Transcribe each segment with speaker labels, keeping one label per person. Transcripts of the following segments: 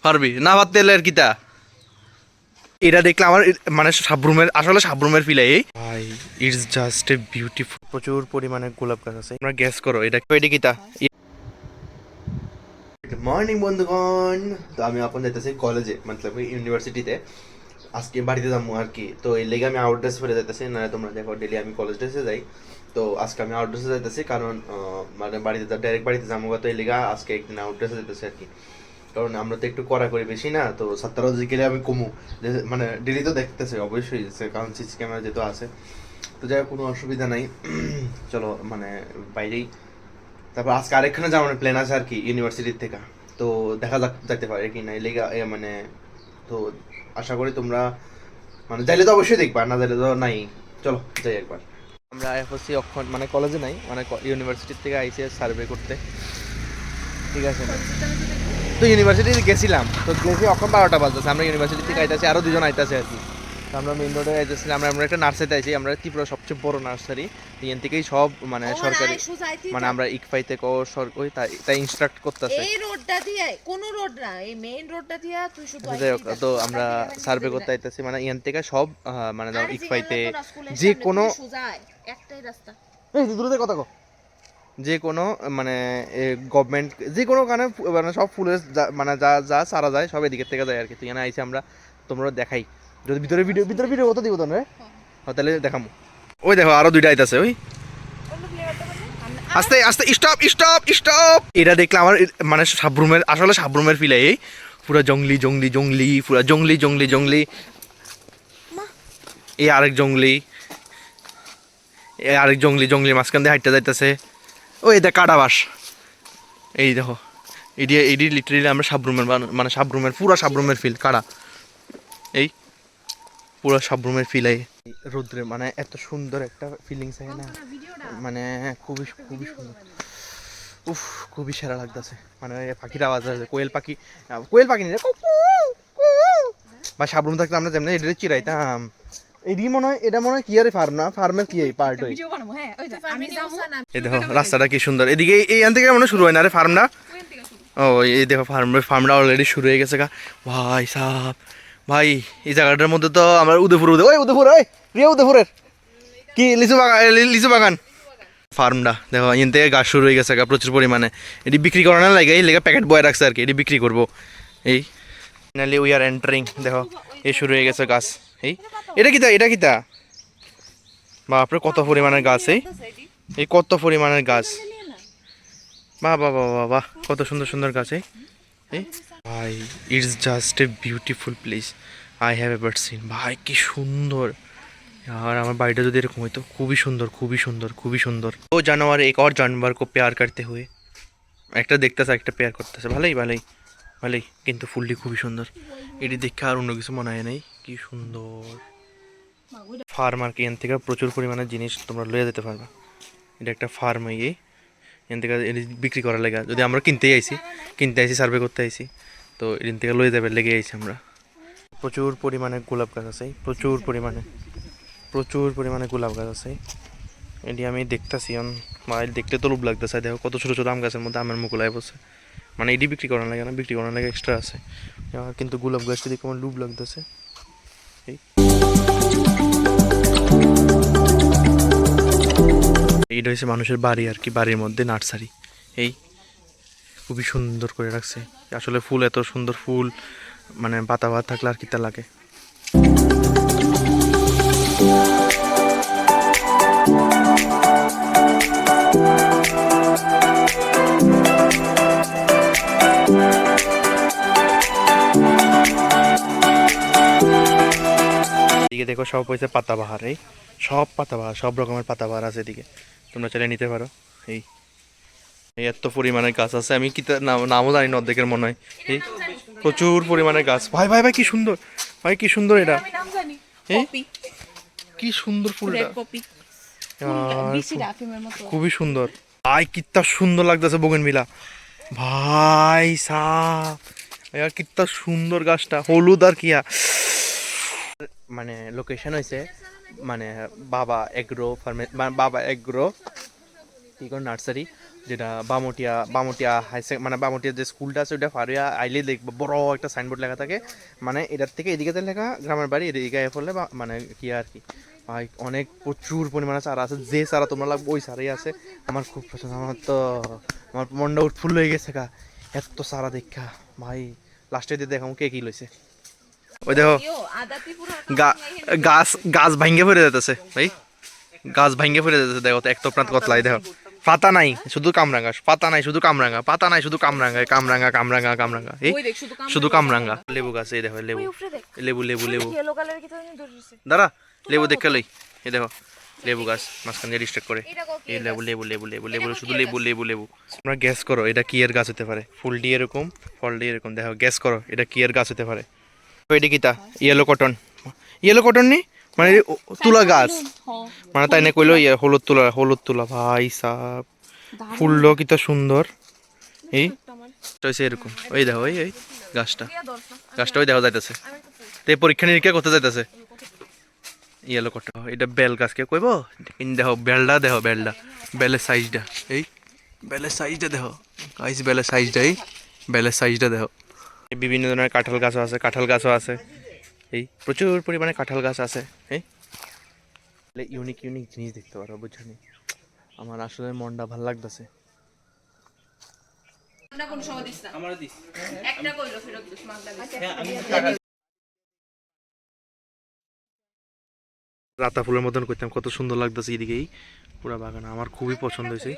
Speaker 1: পারবি না পারতে এলে আর কিতা এটা দেখলে আমার মানে সাবরুমের আসলে সাবরুমের ফিল এই ভাই ইটস জাস্ট এ বিউটিফুল প্রচুর পরিমাণে গোলাপ গাছ আছে তোমরা গেস করো এটা কিতা গুড মর্নিং বন্ধুগণ তো আমি এখন যাইতেছি কলেজে মতলব ইউনিভার্সিটিতে আজকে বাড়িতে যাবো আর কি তো এই লেগে আমি আউট ড্রেস পরে যাইতেছি না তোমরা দেখো ডেলি আমি কলেজ ড্রেসে যাই তো আজকে আমি আউট ড্রেসে যাইতেছি কারণ মানে বাড়িতে ডাইরেক্ট বাড়িতে যাবো তো এই লেগে আজকে একদিন আউট ড্রেসে যেতেছি আর কি কারণ আমরা তো একটু করা করি বেশি না তো ছাত্ররা গেলে আমি কমু মানে ডেলি তো দেখতেছে অবশ্যই কারণ সিসি ক্যামেরা যেহেতু আছে তো যাই হোক কোনো অসুবিধা নাই চলো মানে বাইরেই তারপর আজকে আরেকখানে যাওয়ার প্ল্যান আছে আর কি ইউনিভার্সিটির থেকে তো দেখা যাক যাইতে পারে কি না লেগা মানে তো আশা করি তোমরা মানে যাইলে তো অবশ্যই দেখবা না যাইলে তো নাই চলো যাই একবার আমরা এফওসি অক্ষণ মানে কলেজে নাই মানে ইউনিভার্সিটির থেকে আইসি সার্ভে করতে ঠিক আছে তো ইউনিভার্সিটি গেছিলাম তো গেছি অক্ষণ 12টা বাজতেছে আমরা ইউনিভার্সিটি থেকে আইতেছি আরও দুজন আইতেছে আর কি তো আমরা মেইন রোডে আইতেছিলাম আমরা একটা নার্সারিতে আইছি আমরা ত্রিপুরা সবচেয়ে বড় নার্সারি এখান থেকেই সব মানে সরকারি মানে আমরা ইকফাই থেকে ওই তাই ইনস্ট্রাক্ট করতেছে
Speaker 2: এই রোডটা দিয়ে কোন রোড না এই মেইন রোডটা দিয়ে তুই শুধু
Speaker 1: তো আমরা সার্ভে করতে আইতেছি মানে এখান থেকে সব মানে ধরো ইকফাইতে যে কোনো
Speaker 2: একটাই রাস্তা
Speaker 1: এই দূরে কথা কো যে কোনো মানে গভর্নমেন্ট যে কোনো কারণে মানে সব ফুলের মানে যা যা সারা যায় সব এদিকের থেকে যায় আর কি তো এখানে আইসি আমরা তোমরা দেখাই যদি ভিতরে ভিডিও কত দিব তোমরা তাহলে দেখামু ওই দেখো আরো দুইটা আইতাছে ওই আস্তে আস্তে স্টপ স্টপ স্টপ এটা দেখলে আমার মানে সাবরুমের আসলে সাবরুমের ফিল এই পুরো জঙ্গলি জঙ্গলি জঙ্গলি পুরো জঙ্গলি জঙ্গলি জঙ্গলি এই আরেক জঙ্গলি আরেক জঙ্গলি জঙ্গলি মাঝখান দিয়ে হাঁটতে যাইতেছে ওই এটা কাটাবাস এই দেখো এডি লিটারেলি আমরা সাবরুমের মানে সাবরুমের পুরো সাবরুমের ফিল কাটা এই পুরো সাবরুমের ফিল এই রৌদ্রে মানে এত সুন্দর একটা ফিলিংস আছে না মানে খুবই খুবই সুন্দর উফ খুবই সেরা লাগতেছে মানে পাখির আওয়াজ আছে কোয়েল পাখি নেই বা সাবরুম থাকলে আমরা যেমন এটা চিরাইতাম এটা মনে হয় কি আরে ফার্ম না ফার্মের কি এই পার্ট ওই এই দেখো রাস্তাটা কি সুন্দর এদিকে এইখান থেকে মনে শুরু হয় না আরে ফার্মটা ও এই দেখো ফার্মটা অলরেডি শুরু হয়ে গেছে ভাই সাপ ভাই এই জায়গাটার মধ্যে তো আমার উদয়পুর উদয়পুরের কি লিচু বাগান ফার্মটা দেখো এখান থেকে গাছ শুরু হয়ে গেছে প্রচুর পরিমাণে এটি বিক্রি করা না লাগে এই লেগে প্যাকেট বয়ে রাখছে আর কি এটি বিক্রি করবো এই ফাইনালি উই আর এন্টারিং দেখো এই শুরু হয়ে গেছে গাছ এই এটা কিতা বাপরে কত পরিমাণের গাছ এই কত পরিমাণের গাছ বাহ বাহ বাহ বাহ বাহ কত সুন্দর সুন্দর গাছ এই ভাই it's just a beautiful place I have ever seen ভাই কি সুন্দর আর আমার বাড়িটা যদি এরকম হইতো খুবই সুন্দর খুবই সুন্দর খুবই সুন্দর ও জানোয়ার এক और जानवर को प्यार करते हुए একটা দেখতেছে একটা পেয়ার করতেছে ভালোই কিন্তু ফুলটি খুবই সুন্দর এটি দেখে আর অন্য কিছু মনে হয় নাই কি সুন্দর ফার্ম আর কি এখান থেকে প্রচুর পরিমাণে জিনিস তোমরা লয়ে যেতে পারবা এটা একটা ফার্ম এই এখান থেকে বিক্রি করার লেগে যদি আমরা কিনতে আইছি সার্ভে করতে আইছি তো এখান থেকে লয়ে যাবে লেগে আইছি আমরা প্রচুর পরিমাণে গোলাপ গাছ আছে প্রচুর পরিমাণে গোলাপ গাছ আছে এটি আমি দেখতেছি মাইল দেখতে তো লোভ লাগতেছে দেখো কত ছোটো ছোটো আম গাছের মধ্যে আমের মুকুলায় বসে মানে এটি বিক্রি করার লাগে না বিক্রি করার লাগে এক্সট্রা আছে কিন্তু গোলাপ গাছটি দেখে আমার লোভ লাগতেছে এইটা হচ্ছে মানুষের বাড়ি আর কি বাড়ির মধ্যে নার্সারি এই খুবই সুন্দর করে রাখছে আসলে ফুল এত সুন্দর ফুল মানে পাতা থাকলে আর কিতা লাগে এদিকে দেখো সব হয়েছে পাতাবাহার এই সব পাতাবাহার সব রকমের পাতাবাহার আছে এদিকে তোমরা চাইলে নিতে পারো এই এত পরিমাণের গাছ আছে আমি কি নামও জানি না অর্ধেকের মনে হয় এই প্রচুর পরিমাণে গাছ ভাই ভাই ভাই কি সুন্দর এটা কি সুন্দর ফুলটা খুবই সুন্দর ভাই কিত্তা সুন্দর লাগতেছে বোগেনভিলা ভাই সাপ কিত্তা সুন্দর গাছটা হলুদ আর কিয়া মানে লোকেশন হয়েছে মানে বাবা এগ্রো ফার্মে বাবা এগ্রো কি কোন নার্সারি যেটা বামটিয়া মানে বামটিয়া যে স্কুলটা আছে ওটা পার হইয়া আইলে দেখবো বড় একটা সাইনবোর্ড লেখা থাকে, মানে এটার থেকে এদিকে লেখা গ্রামের বাড়ি, এদিকে পড়লে মানে কি আর কি ভাই অনেক প্রচুর পরিমাণে চারা আছে, যে চারা তোমরা লাগবে ওই চারাই আছে। আমার খুব পছন্দ, আমার মনটা উৎফুল্ল হয়ে গেছে গা এত চারা দেখা ভাই। লাস্টে দিয়ে দেখাম কে কি লইছে। ওই দেখো গাছ গাছ ভাঙ্গে পড়ে যেতেছে ভাই, গাছ ভাঙ্গে পড়ে যেতেছে। দেখো তো একটপ্রান্ত কতলাই দেখো, পাতা নাই শুধু কামরাঙ্গা, পাতা নাই শুধু কামরাঙ্গা, পাতা নাই শুধু কামরাঙ্গা, কামরাঙ্গা কামরাঙ্গা কামরাঙ্গা, এই শুধু কামরাঙ্গা। লেবু গাছ এই দেখো, লেবু লেবু লেবু লেবু দাঁড়া, লেবু দেখে লই। এই দেখো লেবু গাছ মাঝখান দিয়ে ডিস্ট্রাক্ট করে, এই লেবু লেবু লেবু লেবু লেবু শুধু লেবু লেবু লেবু। তোমরা গ্যাস করো এটা কি এর গাছ হতে পারে, ফুলটি এরকম ফলটি এরকম, দেখো গ্যাস করো এটা কি এর গাছ হতে পারে। এটা কিতা ইয়েলো কটন, ইয়েলো কটন নি মানে তুলা গাছ, মানে তাই না কইলো হলুদ তুলা, হলুদ তুলা ভাই সাহ, ফুললো কিতা সুন্দর। এই হয়েছে এরকম, ওই দেখো ওই এই গাছটা, গাছটা ওই দেখা যাইতেছে, তো এই পরীক্ষা নিরীক্ষা করতে যাইতেছে। ইয়েলো কটন এটা বেল গাছকে কইব, দেখো বেলটা দেখো, বেলটা বেলের সাইজটা, এই বেলের সাইজটা দেখো গাইস, বেলের সাইজটা, এই বেলের সাইজটা দেখো। বিভিন্ন ধরনের কাঁঠাল গাছও আছে, কাঁঠাল গাছও আছে, এই প্রচুর পরিমাণে কাঁঠাল গাছ আছে। এই ইউনিক ইউনিক জিনিস দেখতে পারো বুঝছনি, আমার আসলে মনটা ভালো লাগতেছে। রাতা ফুলের মতন করতাম, কত সুন্দর লাগতেছে এদিকেই পুরা বাগান, আমার খুবই পছন্দ হয়েছে,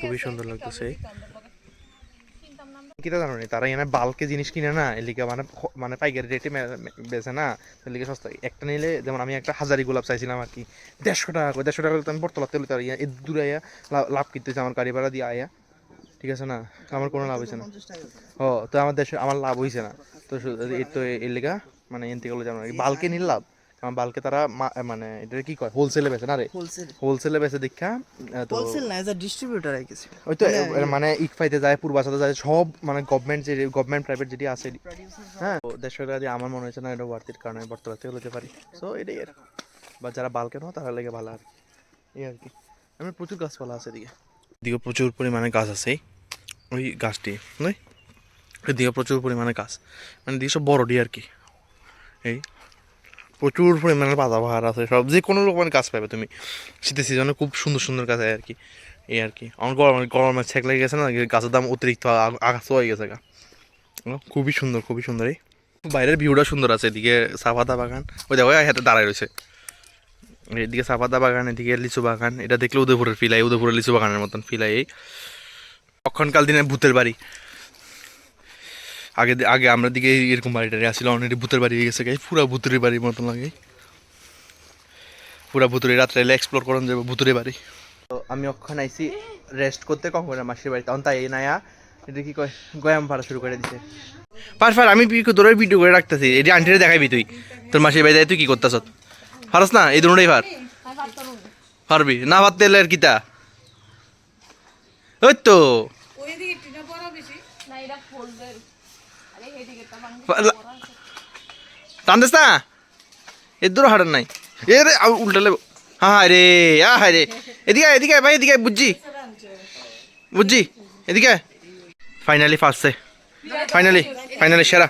Speaker 1: খুবই সুন্দর লাগতেছে। কিতা জানো নি তারা এখানে বাল্কে জিনিস কিনে না, এলিকে মানে মানে পাইকারি রেটে বেচে না, এলিকে সস্তা। একটা নিলে যেমন আমি একটা হাজারি গোলাপ চাইছিলাম আর কি 150 টাকা, 150 টাকা আমি বর্তলাতে হলে তার এ দূরে আয়া লাভ কিনতেছে আমার গাড়ি ভাড়া দিয়ে আয়া, ঠিক আছে না, আমার কোনো লাভ হয়েছে না। ও তো আমার দেশে আমার লাভ হয়েছে না, তো তো এর লেগা মানে এন থেকে যেমন বাল্কে নিল লাভ, কারণ বাল্কে তারা মানে এটা কি কয় হোলসেলে বেচে না রে, হোলসেলে বেচে দেখা
Speaker 3: হোলসেল না, এজ আ ডিস্ট্রিবিউটর আই গেছে।
Speaker 1: ওই তো মানে ইকফাইতে যায়, পূর্বাসাতে যায়, সব মানে গভর্নমেন্ট যে গভর্নমেন্ট প্রাইভেট যেটি আছে, হ্যাঁ 150 টাকা দিয়ে আমার মনে হয়েছে না এটা ওয়ার্থের কারণে বর্তলা থেকে হতে পারি। সো এটাই আর, বা যারা বাল্কে নাও তারা লেগে ভালো আর কি, এই আর কি। আমার প্রচুর গাছপালা আছে এদিকে, এদিকে প্রচুর পরিমাণে গাছ আছে, ওই গাছটি নয়, এদিকে প্রচুর পরিমাণে গাছ, মানে দিকে সব বড়ডি আর কি। এই প্রচুর পরিমাণে পাতাবাহার আছে, সব যে কোনো রকমের গাছ পাবে তুমি শীতের সিজনে, খুব সুন্দর সুন্দর গাছ আর কি, এই আর কি। আমার গরমের ছেক লেগে গেছে না, গাছের দাম অতিরিক্ত আকাশ হয়ে গেছে গা, খুবই সুন্দর খুবই সুন্দর। এই বাইরের ভিউটা সুন্দর আছে, এদিকে চাপাতা বাগান, ওই দেখো হাতে দাঁড়ায় রয়েছে, এদিকে চাপাতা বাগান, এদিকে লিচু বাগান, এটা দেখলে উদয়পুরের ফিলাই, উদয়পুরের লিচু বাগানের মতন ফিলাই। এই তখনকাল দিনে ভূতের বাড়ি, আগে আগে আমরা দিকে এরকম বাড়িটা আসলে অনেক ভূতের বাড়ি হয়ে গেছে, পুরা ভূতের বাড়ির মতন লাগে, পুরা ভূতুরে রাত্রে এলে এক্সপ্লোর করুন যাবে ভূতুরে বাড়ি। তো আমি ওখানে আইসি রেস্ট করতে, কখন মাসির বাড়ি, তখন তাই নায়া এটা কি কয় গয়াম পাড়া শুরু করে দিছে। পার আমি তোর ভিডিও করে রাখতেছি, এটি আন্টিরে দেখাবি তুই, তোর মাসির বাড়ি তুই কি করতেছ পারস না, এই দুটাই পারবি না, পারতে এলে আর কিতা, ওই তো টানতেস না, এর দূর হারার নাই, এ রে উল্টালে, হ্যাঁ রে হ্যাঁ রে, এদিকে এদিকে ভাই এদিকে, বুঝছি বুঝছি, এদিকে ফাইনালি ফার্স্টে, ফাইনালি ফাইনালি সেরা।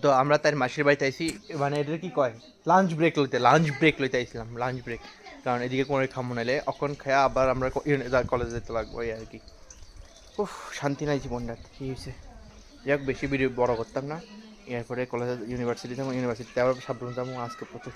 Speaker 1: তো আমরা তার মাসির বাড়িতে আইসি, মানে এটা কি কয় লাঞ্চ ব্রেক লইতে আইছিলাম, লাঞ্চ ব্রেক, কারণ এদিকে কোনো খামো নাইলে অখন খায়া আবার আমরা কলেজে যেতে লাগবো, এই আর কি। উফ শান্তি নাই জীবনটা, কি হয়েছে যাক, বেশি ভিডিও বড় করতাম না, এরপরে কলেজে ইউনিভার্সিটিতে আবার সাবধান যাবো আজকে প্রচুর